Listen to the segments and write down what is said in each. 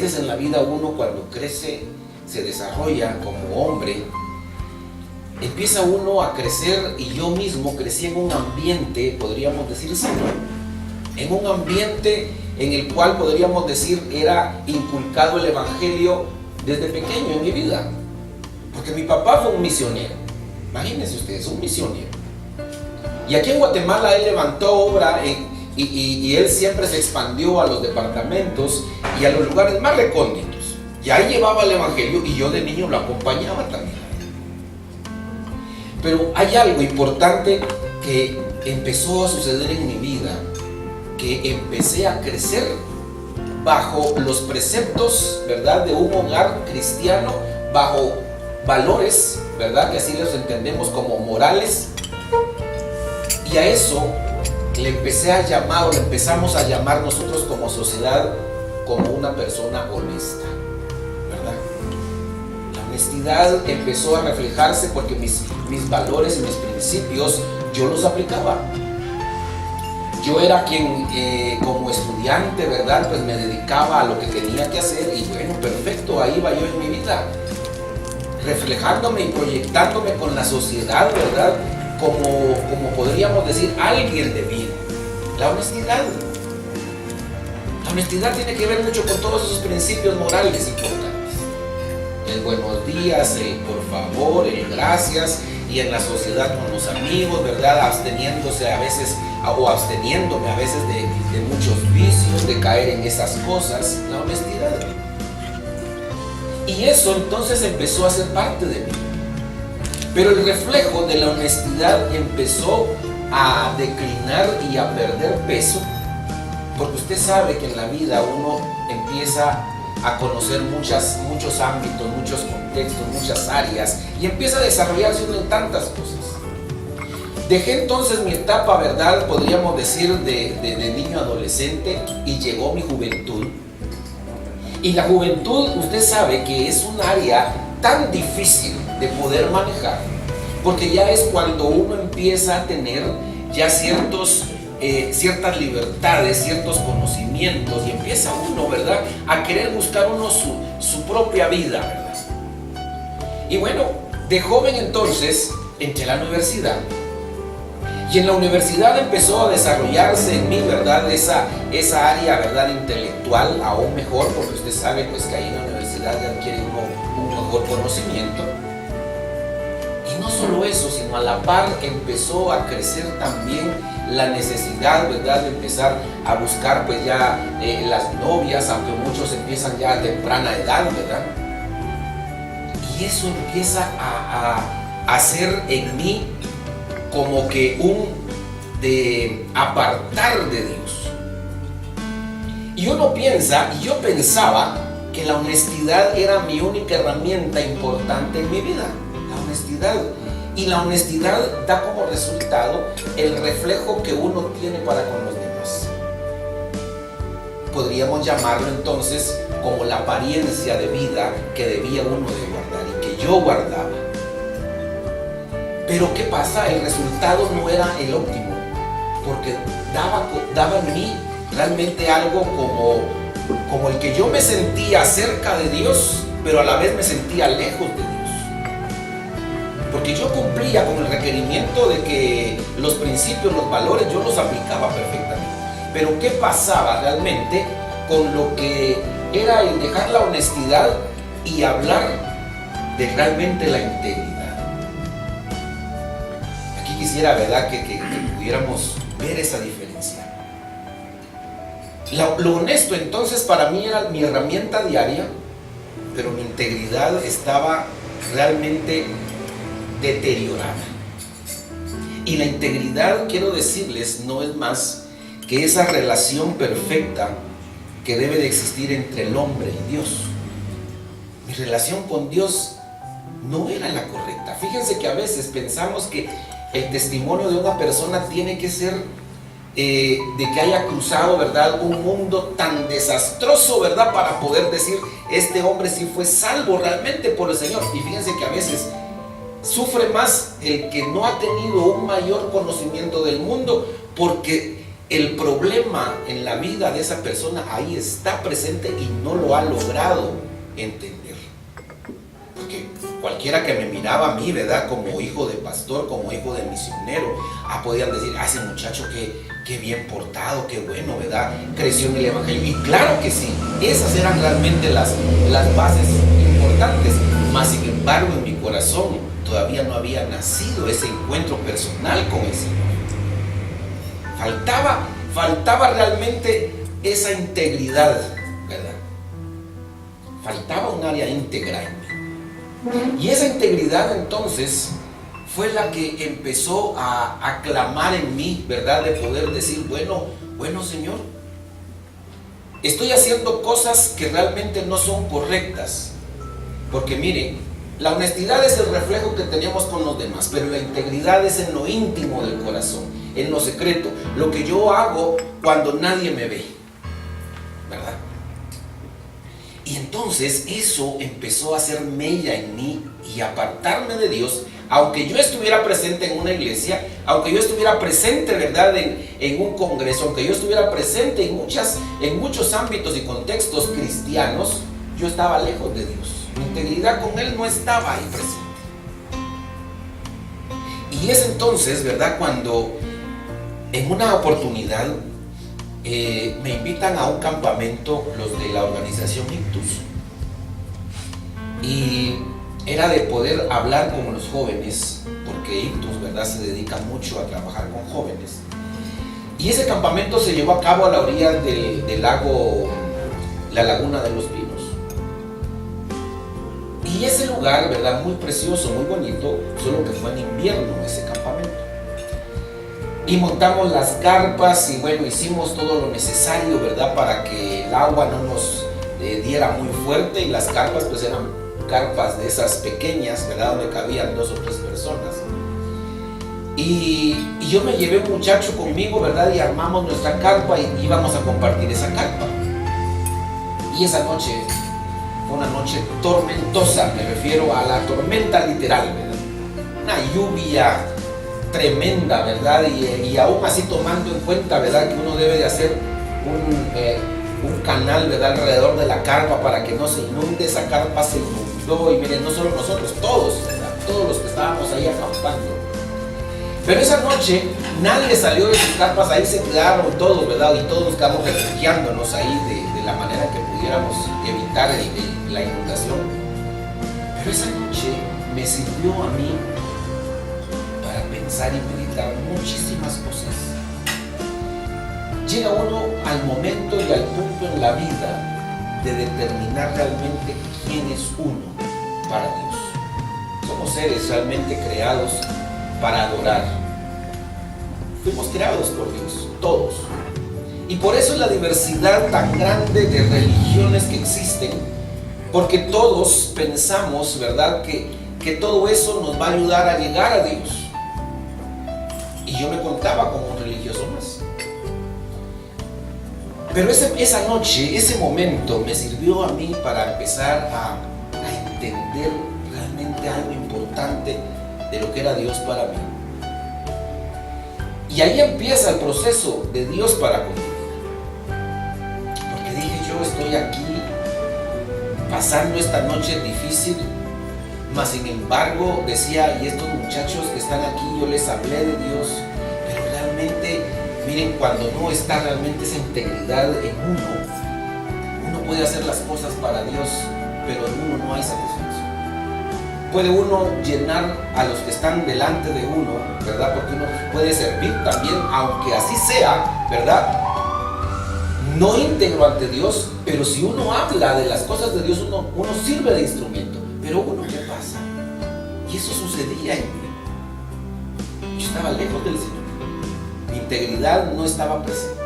veces en la vida uno cuando crece, se desarrolla como hombre, empieza uno a crecer, y yo mismo crecí en un ambiente, podríamos decir, sano, en un ambiente en el cual podríamos decir era inculcado el evangelio desde pequeño en mi vida, porque mi papá fue un misionero. Imagínense ustedes, un misionero, y aquí en Guatemala él levantó obra y él siempre se expandió a los departamentos y a los lugares más recónditos, y ahí llevaba el evangelio, y yo de niño lo acompañaba también. Pero hay algo importante que empezó a suceder en mi vida, que empecé a crecer bajo los preceptos, ¿verdad?, de un hogar cristiano, bajo valores, ¿verdad?, que así los entendemos como morales, y a eso le empecé a llamar, o le empezamos a llamar nosotros como sociedad, como una persona honesta, ¿verdad? La honestidad empezó a reflejarse porque mis valores y mis principios yo los aplicaba. Yo era quien como estudiante, ¿verdad?, pues me dedicaba a lo que tenía que hacer, y bueno, perfecto, ahí iba yo en mi vida, reflejándome y proyectándome con la sociedad, ¿verdad?, como podríamos decir, alguien de bien. La honestidad tiene que ver mucho con todos esos principios morales importantes. El buenos días, el por favor, el gracias, y en la sociedad con los amigos, ¿verdad?, absteniéndose a veces, o absteniéndome a veces de muchos vicios, de caer en esas cosas, la honestidad. Y eso entonces empezó a ser parte de mí. Pero el reflejo de la honestidad empezó a declinar y a perder peso, porque usted sabe que en la vida uno empieza a conocer muchos ámbitos, muchos contextos, muchas áreas, y empieza a desarrollarse uno en tantas cosas. Dejé entonces mi etapa, ¿verdad?, podríamos decir de niño adolescente, y llegó mi juventud. Y la juventud, usted sabe que es un área tan difícil de poder manejar, porque ya es cuando uno empieza a tener ya ciertas libertades, ciertos conocimientos, y empieza uno, ¿verdad?, a querer buscar uno su propia vida, ¿verdad? Y bueno, de joven entonces entré a la universidad, y en la universidad empezó a desarrollarse en mí, ¿verdad?, esa área, ¿verdad?, intelectual, aún mejor, porque usted sabe pues que ahí en la universidad ya adquiere uno un mejor conocimiento. Y no solo eso, sino a la par empezó a crecer también la necesidad, ¿verdad?, de empezar a buscar pues ya las novias, aunque muchos empiezan ya a temprana edad, ¿verdad? Y eso empieza a hacer en mí como que de apartar de Dios. Y uno piensa, y yo pensaba, que la honestidad era mi única herramienta importante en mi vida. La honestidad. Y la honestidad da como resultado el reflejo que uno tiene para con los demás. Podríamos llamarlo entonces como la apariencia de vida que debía uno de guardar y que yo guardaba. Pero ¿qué pasa? El resultado no era el óptimo, porque daba en mí realmente algo como el que yo me sentía cerca de Dios, pero a la vez me sentía lejos de Dios. Porque yo cumplía con el requerimiento de que los principios, los valores, yo los aplicaba perfectamente. Pero ¿qué pasaba realmente con lo que era el dejar la honestidad y hablar de realmente la integridad? Aquí quisiera, ¿verdad?, que pudiéramos ver esa diferencia. Lo honesto entonces para mí era mi herramienta diaria, pero mi integridad estaba realmente deteriorada. Y la integridad, quiero decirles, no es más que esa relación perfecta que debe de existir entre el hombre y Dios. Mi relación con Dios no era la correcta. Fíjense que a veces pensamos que el testimonio de una persona tiene que ser de que haya cruzado, ¿verdad?, un mundo tan desastroso, ¿verdad?, para poder decir, este hombre sí fue salvo realmente por el Señor. Y fíjense que a veces sufre más el que no ha tenido un mayor conocimiento del mundo, porque el problema en la vida de esa persona ahí está presente y no lo ha logrado entender. Porque cualquiera que me miraba a mí, ¿verdad? Como hijo de pastor, como hijo de misionero, podían decir, ese muchacho qué bien portado, qué bueno, ¿verdad? Creció en el evangelio. Y claro que sí, esas eran realmente las bases importantes. Mas sin embargo, en mi corazón todavía no había nacido ese encuentro personal con el Señor. Faltaba realmente esa integridad, ¿verdad? Faltaba un área íntegra en mí. Y esa integridad entonces fue la que empezó a clamar en mí, ¿verdad? De poder decir, bueno Señor, estoy haciendo cosas que realmente no son correctas. Porque miren, la honestidad es el reflejo que tenemos con los demás, pero la integridad es en lo íntimo del corazón, en lo secreto, lo que yo hago cuando nadie me ve, ¿verdad? Y entonces eso empezó a hacer mella en mí y apartarme de Dios, aunque yo estuviera presente en una iglesia, aunque yo estuviera presente, ¿verdad?, en un congreso, aunque yo estuviera presente en muchos ámbitos y contextos cristianos, yo estaba lejos de Dios. Mi integridad con Él no estaba ahí presente. Y es entonces, ¿verdad?, cuando en una oportunidad me invitan a un campamento los de la organización Ictus. Y era de poder hablar con los jóvenes, porque Ictus, ¿verdad?, se dedica mucho a trabajar con jóvenes. Y ese campamento se llevó a cabo a la orilla del lago, la Laguna de los Pinos. Y ese lugar, ¿verdad?, muy precioso, muy bonito, solo que fue en invierno ese campamento. Y montamos las carpas y bueno, hicimos todo lo necesario, ¿verdad?, para que el agua no nos diera muy fuerte, y las carpas pues eran carpas de esas pequeñas, ¿verdad?, donde cabían 2 o 3 personas. Y yo me llevé un muchacho conmigo, ¿verdad?, y armamos nuestra carpa y íbamos a compartir esa carpa. Y esa noche fue una noche tormentosa, me refiero a la tormenta literal, ¿verdad? Una lluvia tremenda, ¿verdad? Y aún así tomando en cuenta, ¿verdad?, que uno debe de hacer un canal, ¿verdad?, alrededor de la carpa para que no se inunde. Esa carpa se inundó y miren, no solo nosotros, todos, ¿verdad?, todos los que estábamos ahí acampando. Pero esa noche nadie salió de sus carpas, ahí se quedaron todos, ¿verdad? Y todos nos quedamos refugiándonos ahí de la manera que pudiéramos evitar la inundación. Pero esa noche me sirvió a mí para pensar y meditar muchísimas cosas. Llega uno al momento y al punto en la vida de determinar realmente quién es uno para Dios. Somos seres realmente creados para adorar. Fuimos creados por Dios, todos. Y por eso es la diversidad tan grande de religiones que existen, porque todos pensamos, ¿verdad?, que todo eso nos va a ayudar a llegar a Dios. Y yo me contaba como un religioso más. Pero esa noche, ese momento me sirvió a mí para empezar a entender realmente algo importante de lo que era Dios para mí. Y ahí empieza el proceso de Dios para conmigo. Porque dije, yo estoy aquí pasando esta noche difícil, mas sin embargo decía, y estos muchachos que están aquí, yo les hablé de Dios, pero realmente, miren, cuando no está realmente esa integridad en uno puede hacer las cosas para Dios, pero en uno no hay satisfacción. Puede uno llenar a los que están delante de uno, ¿verdad?, porque uno puede servir también, aunque así sea, ¿verdad?, no íntegro ante Dios, pero si uno habla de las cosas de Dios, uno sirve de instrumento. Pero uno, ¿qué pasa? Y eso sucedía en mí. Yo estaba lejos del Señor. Mi integridad no estaba presente.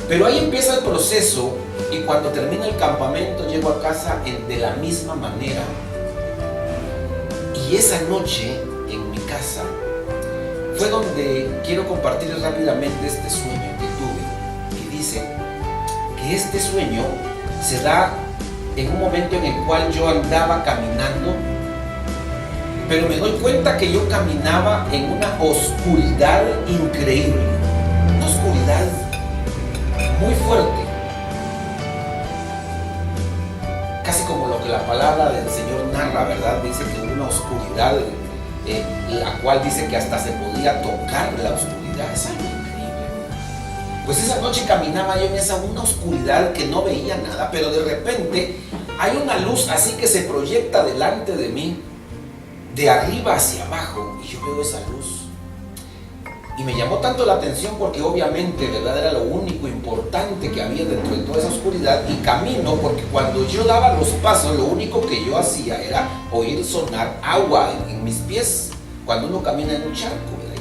Pero ahí empieza el proceso, y cuando termina el campamento llego a casa de la misma manera. Y esa noche en mi casa fue donde quiero compartir rápidamente este sueño que tuve. Y dice que este sueño se da en un momento en el cual yo andaba caminando, pero me doy cuenta que yo caminaba en una oscuridad increíble. muy fuerte, casi como lo que la palabra del Señor narra, ¿verdad? Dice que una oscuridad, la cual dice que hasta se podía tocar la oscuridad. Es algo increíble. Pues esa noche caminaba yo en una oscuridad que no veía nada, pero de repente hay una luz así que se proyecta delante de mí, de arriba hacia abajo, y yo veo esa luz. Y me llamó tanto la atención porque obviamente, ¿verdad?, era lo único importante que había dentro de toda esa oscuridad. Y camino, porque cuando yo daba los pasos, lo único que yo hacía era oír sonar agua en mis pies, cuando uno camina en un charco, ¿verdad?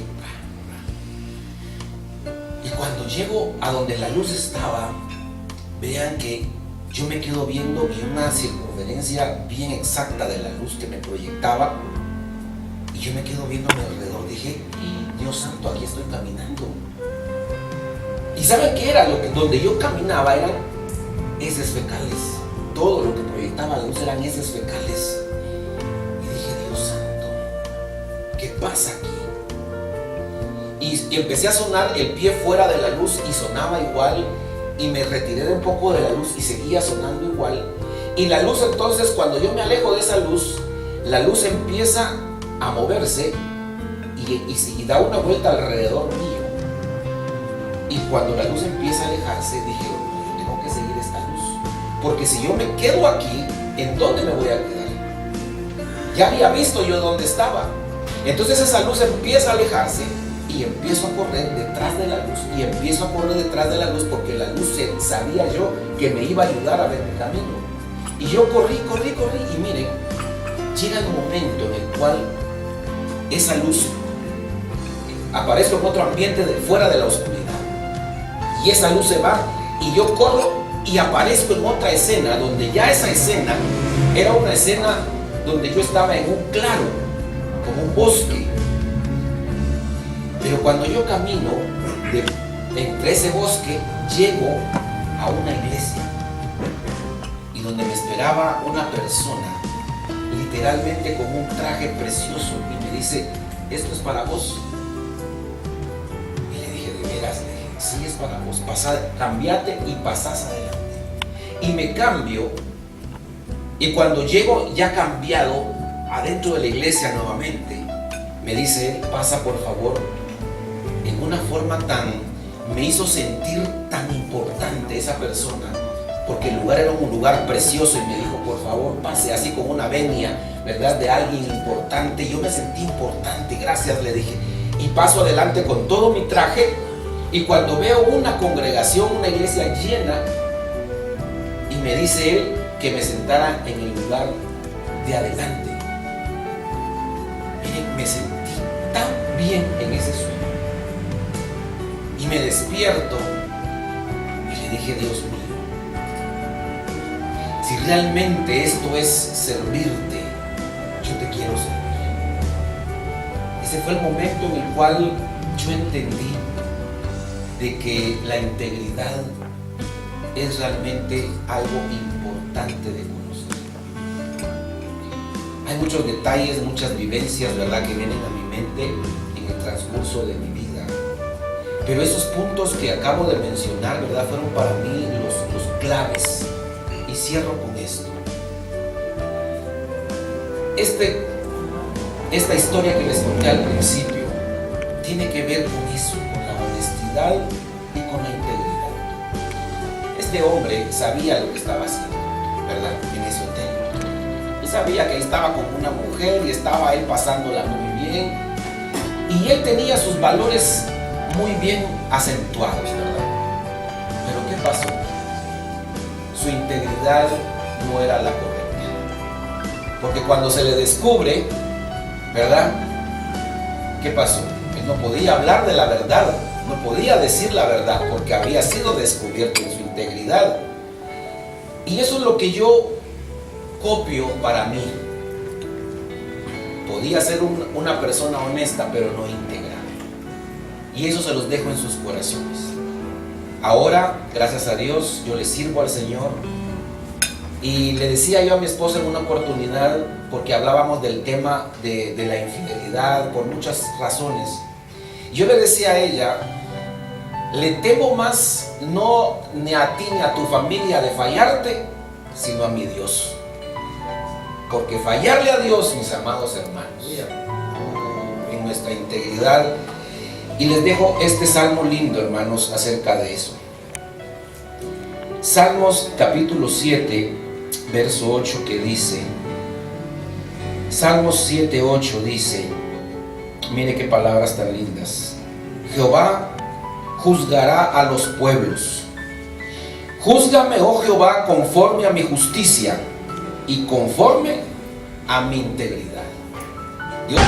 Y cuando llego a donde la luz estaba, vean que yo me quedo viendo y una circunferencia bien exacta de la luz que me proyectaba, y yo me quedo viendo a mi alrededor. Dije, Dios santo, aquí estoy caminando. ¿Y saben qué era? Donde yo caminaba eran heces fecales. Todo lo que proyectaba la luz eran heces fecales. Y dije, Dios santo, ¿qué pasa aquí? Y empecé a sonar el pie fuera de la luz y sonaba igual. Y me retiré de un poco de la luz y seguía sonando igual. Y la luz, entonces, cuando yo me alejo de esa luz, la luz empieza a moverse y da una vuelta alrededor mío. Y cuando la luz empieza a alejarse, dije, yo tengo que seguir esta luz, porque si yo me quedo aquí, ¿en dónde me voy a quedar? Ya había visto yo dónde estaba. Entonces esa luz empieza a alejarse y empiezo a correr detrás de la luz, y empiezo a correr detrás de la luz, porque la luz sabía yo que me iba a ayudar a ver mi camino. Y yo corrí, y miren, llega el momento en el cual esa luz, aparezco en otro ambiente de fuera de la oscuridad, y esa luz se va, y yo corro y aparezco en otra escena, donde ya esa escena era una escena donde yo estaba en un claro, como un bosque. Pero cuando yo camino entre ese bosque, llego a una iglesia, y donde me esperaba una persona, literalmente con un traje precioso, y me dice, esto es para vos. Y le dije, ¿de veras? Le dije, sí, es para vos, cambiate y pasás adelante. Y me cambio, y cuando llego ya cambiado adentro de la iglesia nuevamente, me dice, pasa por favor. En una forma me hizo sentir tan importante esa persona, porque el lugar era un lugar precioso, y me dijo, por favor, pase, así como una venia, ¿verdad?, de alguien importante. Yo me sentí importante, gracias, le dije, y paso adelante con todo mi traje, y cuando veo una congregación, una iglesia llena, y me dice él que me sentara en el lugar de adelante. Miren, me sentí tan bien en ese sueño, y me despierto, y le dije, Dios mío, si realmente esto es servirte, yo te quiero servir. Ese fue el momento en el cual yo entendí de que la integridad es realmente algo importante de conocer. Hay muchos detalles, muchas vivencias, ¿verdad?, que vienen a mi mente en el transcurso de mi vida. Pero esos puntos que acabo de mencionar, ¿verdad?, fueron para mí los claves. Y cierro con esto. Esta historia que les conté al principio tiene que ver con eso, con la honestidad y con la integridad. Este hombre sabía lo que estaba haciendo, ¿verdad?, en ese hotel. Y sabía que estaba con una mujer y estaba él pasándola muy bien. Y él tenía sus valores muy bien acentuados, ¿verdad? Pero ¿qué pasó? Su integridad no era la correcta. Porque cuando se le descubre, ¿verdad?, ¿qué pasó? Él no podía hablar de la verdad, no podía decir la verdad, porque había sido descubierto en su integridad. Y eso es lo que yo copio para mí. Podía ser una persona honesta, pero no íntegra. Y eso se los dejo en sus corazones. Ahora, gracias a Dios, yo le sirvo al Señor. Y le decía yo a mi esposa en una oportunidad, porque hablábamos del tema de la infidelidad por muchas razones. Yo le decía a ella, le temo más no ni a ti ni a tu familia de fallarte, sino a mi Dios. Porque fallarle a Dios, mis amados hermanos, en nuestra integridad. Y les dejo este salmo lindo, hermanos, acerca de eso. Salmos capítulo 7, verso 8, que dice, Salmos 7, 8 dice, mire qué palabras tan lindas. Jehová juzgará a los pueblos. Júzgame, oh Jehová, conforme a mi justicia y conforme a mi integridad. Dios